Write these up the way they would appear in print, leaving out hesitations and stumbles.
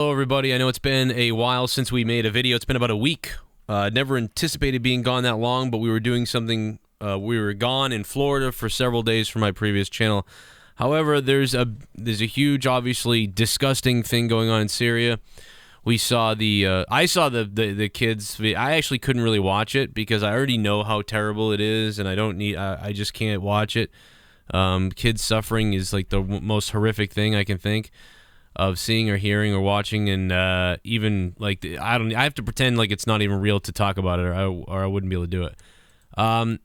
Hello, everybody. I know it's been a while since we made a video. It's been about a week. Never anticipated being gone that long, but we were doing something. We were gone in Florida for several days from my previous channel. However, there's a huge, obviously disgusting thing going on in Syria. We saw I saw the kids. I actually couldn't really watch it because I already know how terrible it is, and I just can't watch it. Kids suffering is like the most horrific thing I can think of seeing or hearing or watching, and even like I have to pretend like it's not even real to talk about it, or I wouldn't be able to do it.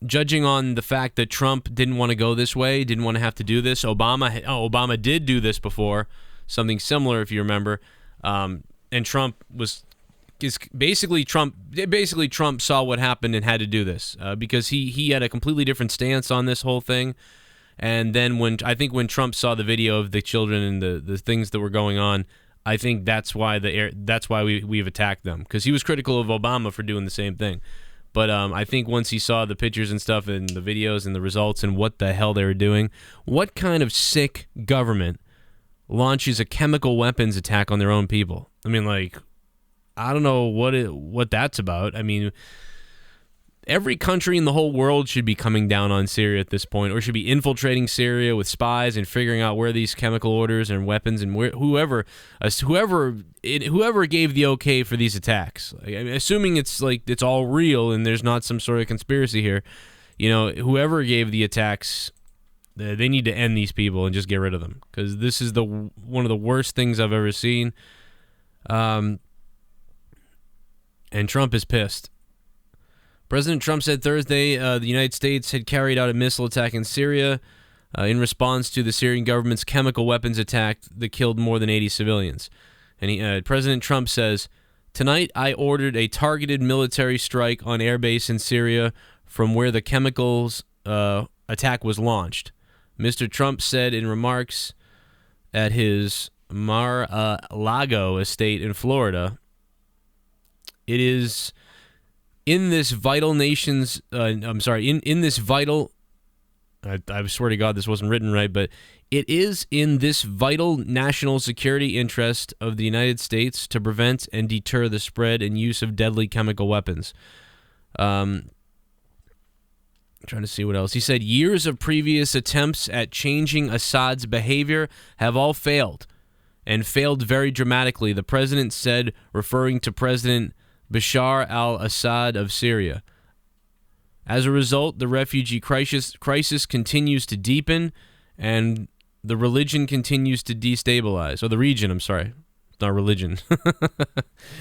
Judging on the fact that Trump didn't want to go this way, didn't want to have to do this. Obama did do this before, something similar if you remember, and Trump saw what happened and had to do this because he had a completely different stance on this whole thing. And then when Trump saw the video of the children and the things that were going on, I think that's why we've attacked them, because he was critical of Obama for doing the same thing. But I think once he saw the pictures and stuff and the videos and the results and what the hell they were doing, what kind of sick government launches a chemical weapons attack on their own people? I mean, like, I don't know what that's about. I mean, every country in the whole world should be coming down on Syria at this point, or should be infiltrating Syria with spies and figuring out where these chemical orders and weapons and whoever gave the okay for these attacks. Assuming it's all real and there's not some sort of conspiracy here, whoever gave the attacks, they need to end these people and just get rid of them, because this is one of the worst things I've ever seen. And Trump is pissed. President Trump said Thursday the United States had carried out a missile attack in Syria in response to the Syrian government's chemical weapons attack that killed more than 80 civilians. And President Trump says, "Tonight I ordered a targeted military strike on airbase in Syria from where the chemicals attack was launched." Mr. Trump said in remarks at his Mar-a-Lago estate in Florida, "It is in this vital nation's, in this vital, I swear to God this wasn't written right, but it is in this vital national security interest of the United States to prevent and deter the spread and use of deadly chemical weapons." I'm trying to see what else. He said, "Years of previous attempts at changing Assad's behavior have all failed, and failed very dramatically," the president said, referring to President Bashar al-Assad of Syria. As a result, the refugee crisis continues to deepen, and the religion continues to destabilize. Or the region, I'm sorry. Not religion.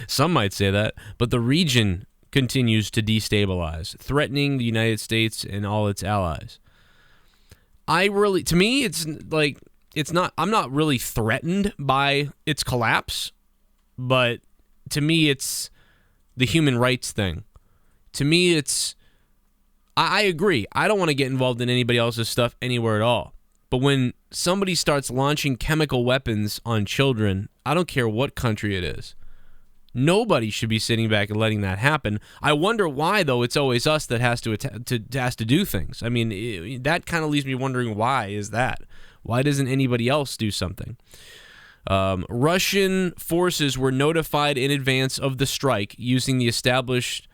Some might say that. But the region continues to destabilize, threatening the United States and all its allies. To me, I'm not really threatened by its collapse, but to me, it's the human rights thing. To me, I agree. I don't want to get involved in anybody else's stuff anywhere at all. But when somebody starts launching chemical weapons on children, I don't care what country it is. Nobody should be sitting back and letting that happen. I wonder why, though, it's always us that has to do things. I mean, that kind of leaves me wondering, why is that? Why doesn't anybody else do something? Russian forces were notified in advance of the strike using the established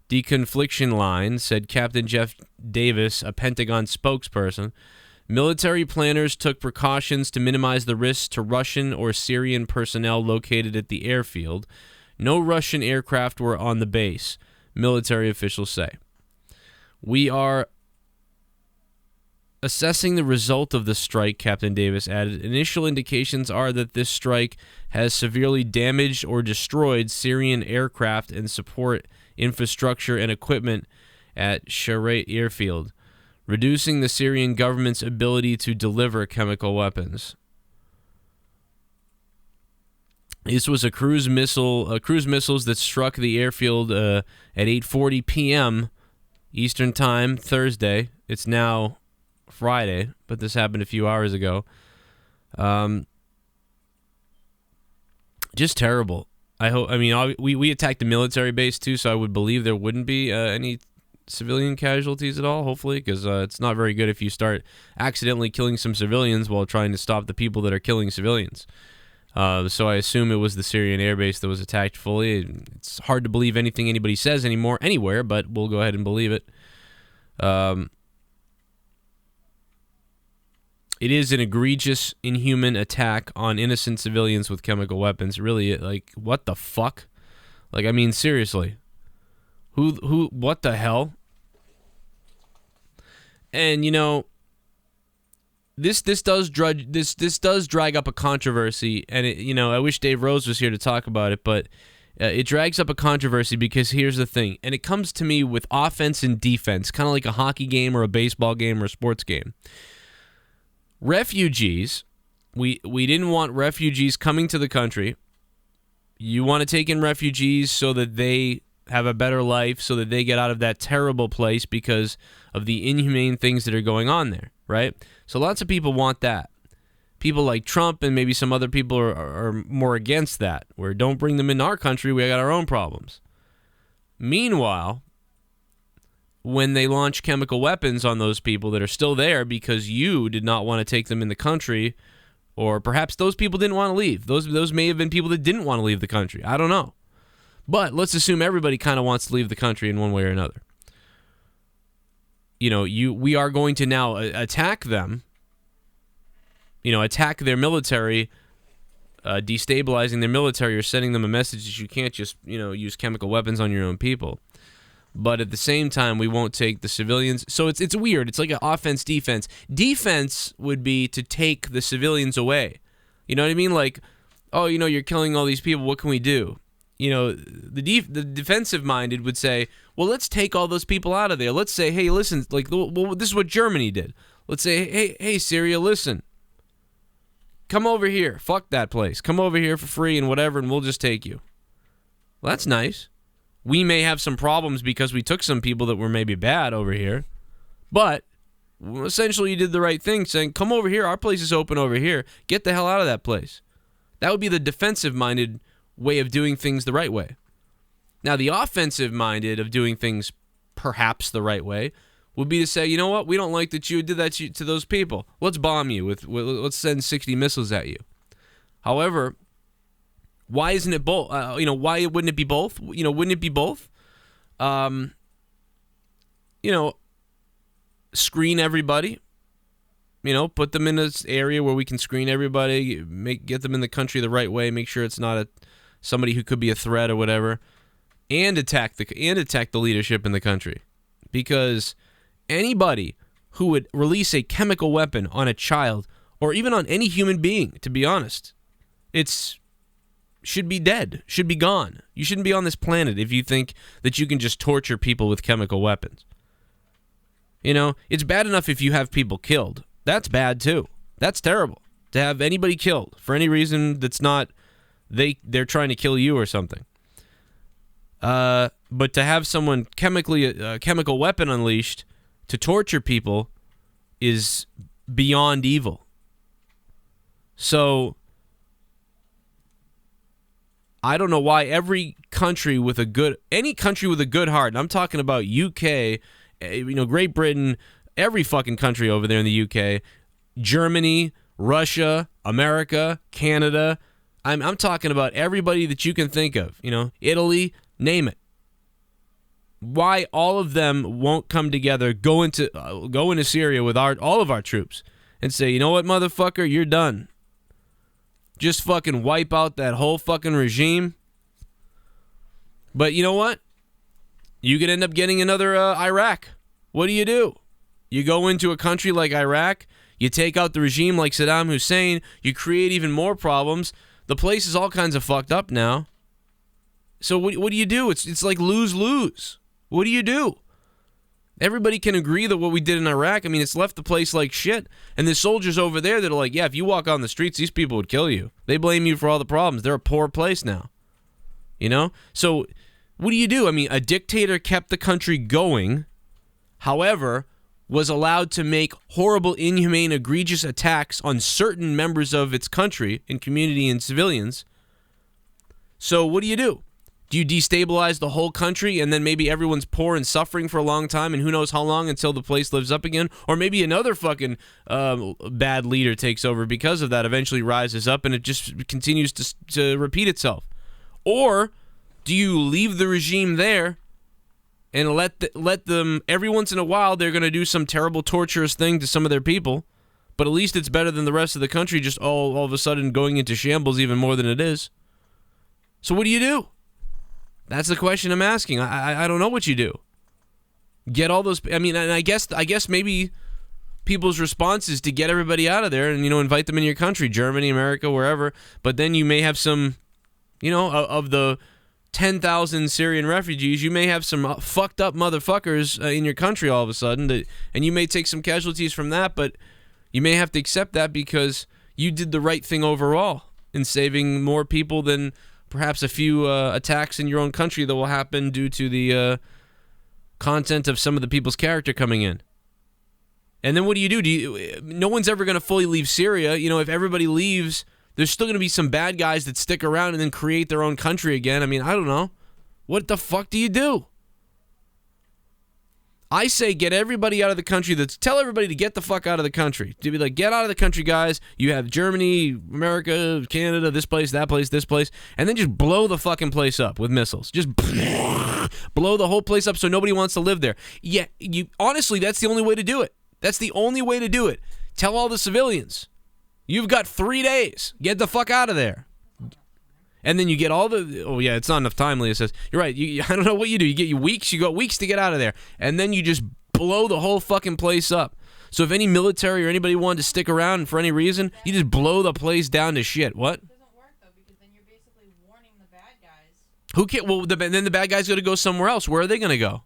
deconfliction line, said Captain Jeff Davis, a Pentagon spokesperson. Military planners took precautions to minimize the risks to Russian or Syrian personnel located at the airfield. No Russian aircraft were on the base, military officials say. "We are assessing the result of the strike," Captain Davis added. "Initial indications are that this strike has severely damaged or destroyed Syrian aircraft and support infrastructure and equipment at Sharait airfield, reducing the Syrian government's ability to deliver chemical weapons." This was a cruise missiles that struck the airfield at 8:40 p.m. Eastern Time Thursday. It's now Friday, but this happened a few hours ago. Just terrible. We attacked the military base too, so I would believe there wouldn't be any civilian casualties at all, hopefully, because it's not very good if you start accidentally killing some civilians while trying to stop the people that are killing civilians. So I assume it was the Syrian airbase that was attacked fully. It's hard to believe anything anybody says anymore, anywhere, but we'll go ahead and believe it. It is an egregious, inhuman attack on innocent civilians with chemical weapons. Really, like, what the fuck? Like, I mean, seriously. What the hell? And, you know, this does drag up a controversy, and I wish Dave Rose was here to talk about it, but it drags up a controversy because here's the thing, and it comes to me with offense and defense, kind of like a hockey game or a baseball game or a sports game. Refugees, we didn't want refugees coming to the country. You want to take in refugees so that they have a better life, so that they get out of that terrible place because of the inhumane things that are going on there, right? So lots of people want that. People like Trump and maybe some other people are more against that, where don't bring them in our country, we got our own problems. Meanwhile, when they launch chemical weapons on those people that are still there because you did not want to take them in the country, or perhaps those people didn't want to leave. Those may have been people that didn't want to leave the country. I don't know. But let's assume everybody kind of wants to leave the country in one way or another. We are going to now attack them, attack their military, destabilizing their military, or sending them a message that you can't just, use chemical weapons on your own people. But at the same time, we won't take the civilians. So it's weird. It's like an offense-defense. Defense would be to take the civilians away. You know what I mean? Like, oh, you're killing all these people. What can we do? The defensive-minded would say, well, let's take all those people out of there. Let's say, hey, listen, like, well, this is what Germany did. Let's say, hey, Syria, listen. Come over here. Fuck that place. Come over here for free and whatever, and we'll just take you. Well, that's nice. We may have some problems because we took some people that were maybe bad over here, but essentially you did the right thing, saying, come over here, our place is open over here, get the hell out of that place. That would be the defensive-minded way of doing things the right way. Now, the offensive-minded of doing things perhaps the right way would be to say, you know what, we don't like that you did that to those people. Let's bomb you, let's send 60 missiles at you. However, why isn't it both? Why wouldn't it be both? Wouldn't it be both? Screen everybody. Put them in this area where we can screen everybody, get them in the country the right way, make sure it's not somebody who could be a threat or whatever, and attack the leadership in the country. Because anybody who would release a chemical weapon on a child, or even on any human being, to be honest, should be dead, should be gone. You shouldn't be on this planet if you think that you can just torture people with chemical weapons. It's bad enough if you have people killed. That's bad too. That's terrible. To have anybody killed for any reason that's not they're trying to kill you or something. But to have someone chemical weapon unleashed to torture people is beyond evil. So I don't know why any country with a good heart, and I'm talking about UK, Great Britain, every fucking country over there in the UK, Germany, Russia, America, Canada, I'm talking about everybody that you can think of, Italy, name it. Why all of them won't come together, go into Syria with all of our troops and say, you know what, motherfucker, you're done. Just fucking wipe out that whole fucking regime. But you know what? You could end up getting another Iraq. What do? You go into a country like Iraq, you take out the regime like Saddam Hussein, you create even more problems. The place is all kinds of fucked up now. So what do you do? It's like lose-lose. What do you do? Everybody can agree that what we did in Iraq, it's left the place like shit. And there's soldiers over there that are like, yeah, if you walk on the streets, these people would kill you. They blame you for all the problems. They're a poor place now. So what do you do? A dictator kept the country going, however, was allowed to make horrible, inhumane, egregious attacks on certain members of its country and community and civilians. So what do? Do you destabilize the whole country and then maybe everyone's poor and suffering for a long time and who knows how long until the place lives up again? Or maybe another fucking bad leader takes over because of that, eventually rises up and it just continues to repeat itself. Or do you leave the regime there and let them, every once in a while, they're going to do some terrible torturous thing to some of their people, but at least it's better than the rest of the country just all of a sudden going into shambles even more than it is. So what do you do? That's the question I'm asking. I don't know what you do. Get all those. I mean, and I guess maybe people's response is to get everybody out of there and invite them in your country, Germany, America, wherever. But then you may have some, of the 10,000 Syrian refugees, you may have some fucked up motherfuckers in your country all of a sudden, and you may take some casualties from that. But you may have to accept that because you did the right thing overall in saving more people than perhaps a few attacks in your own country that will happen due to the content of some of the people's character coming in. And then what do? No one's ever going to fully leave Syria. If everybody leaves, there's still going to be some bad guys that stick around and then create their own country again. I mean, I don't know. What the fuck do you do? I say get everybody out of the country. Tell everybody to get the fuck out of the country. To be like, get out of the country, guys. You have Germany, America, Canada, this place, that place, this place. And then just blow the fucking place up with missiles. Just blow the whole place up so nobody wants to live there. Yeah, honestly, that's the only way to do it. That's the only way to do it. Tell all the civilians, you've got 3 days. Get the fuck out of there. And then you get all the... Oh, yeah, it's not enough time, Leah says. You're right. I don't know what you do. You got weeks to get out of there. And then you just blow the whole fucking place up. So if any military or anybody wanted to stick around for any reason, you just blow the place down to shit. What? It doesn't work, though, because then you're basically warning the bad guys. Who can't... Well, then the bad guys got to go somewhere else. Where are they going to go?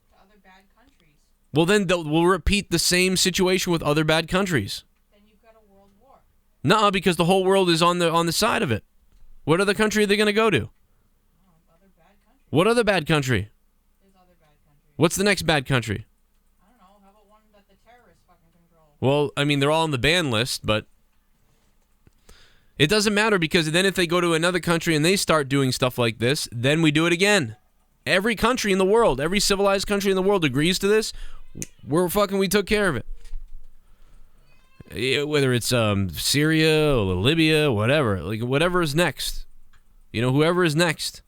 To other bad countries. Well, then we'll repeat the same situation with other bad countries. Then you've got a world war. Nuh-uh, because the whole world is on the side of it. What other country are they going to go to? Other bad countries. What other bad country? There's other bad countries. What's the next bad country? I don't know. How about one that the terrorists fucking control? Well, I mean, they're all on the ban list, but it doesn't matter because then if they go to another country and they start doing stuff like this, then we do it again. Every country in the world, every civilized country in the world agrees to this. We took care of it. Whether it's Syria or Libya, whatever, like whatever is next, whoever is next.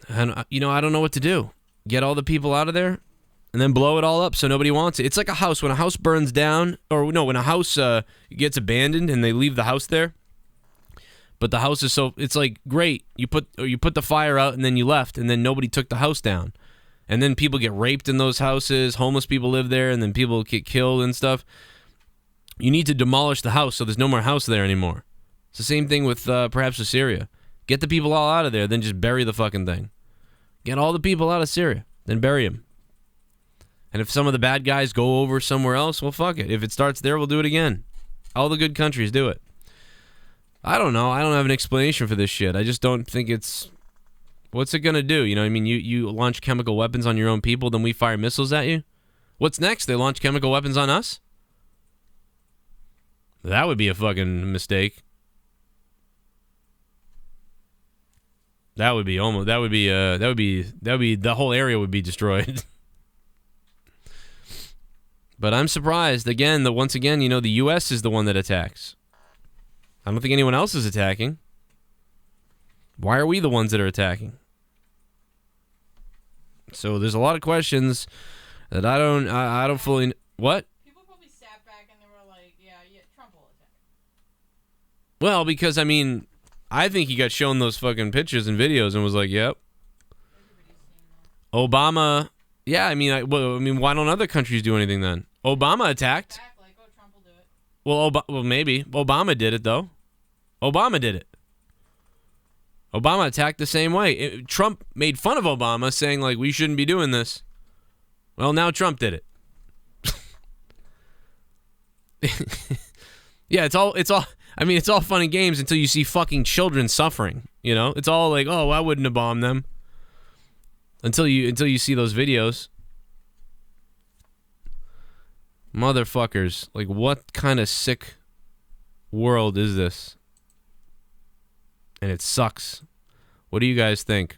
And I don't know what to do. Get all the people out of there, and then blow it all up so nobody wants it. It's like a house when a house burns down, or no, when a house gets abandoned and they leave the house there. But the house is it's like great. You put the fire out and then you left, and then nobody took the house down. And then people get raped in those houses, homeless people live there, and then people get killed and stuff. You need to demolish the house so there's no more house there anymore. It's the same thing with perhaps with Syria. Get the people all out of there, then just bury the fucking thing. Get all the people out of Syria, then bury them. And if some of the bad guys go over somewhere else, well, fuck it. If it starts there, we'll do it again. All the good countries do it. I don't know. I don't have an explanation for this shit. I just don't think it's... What's it going to do? I mean, you launch chemical weapons on your own people, then we fire missiles at you? What's next? They launch chemical weapons on us? That would be a fucking mistake. The whole area would be destroyed. But I'm surprised, once again, the U.S. is the one that attacks. I don't think anyone else is attacking. Why are we the ones that are attacking? So there's a lot of questions that I don't fully... What? People probably sat back and they were like, yeah, Trump will attack. Well, because, I mean, I think he got shown those fucking pictures and videos and was like, yep. Obama... Yeah, I mean, why don't other countries do anything then? Obama attacked. Like, oh, Trump will do it. Well, maybe. Obama did it, though. Obama did it. Obama attacked the same way. Trump made fun of Obama, saying, like, we shouldn't be doing this. Well, now Trump did it. Yeah, it's all fun and games until you see fucking children suffering, It's all like, oh, I wouldn't have bombed them. Until you see those videos. Motherfuckers. Like, what kind of sick world is this? And it sucks. What do you guys think?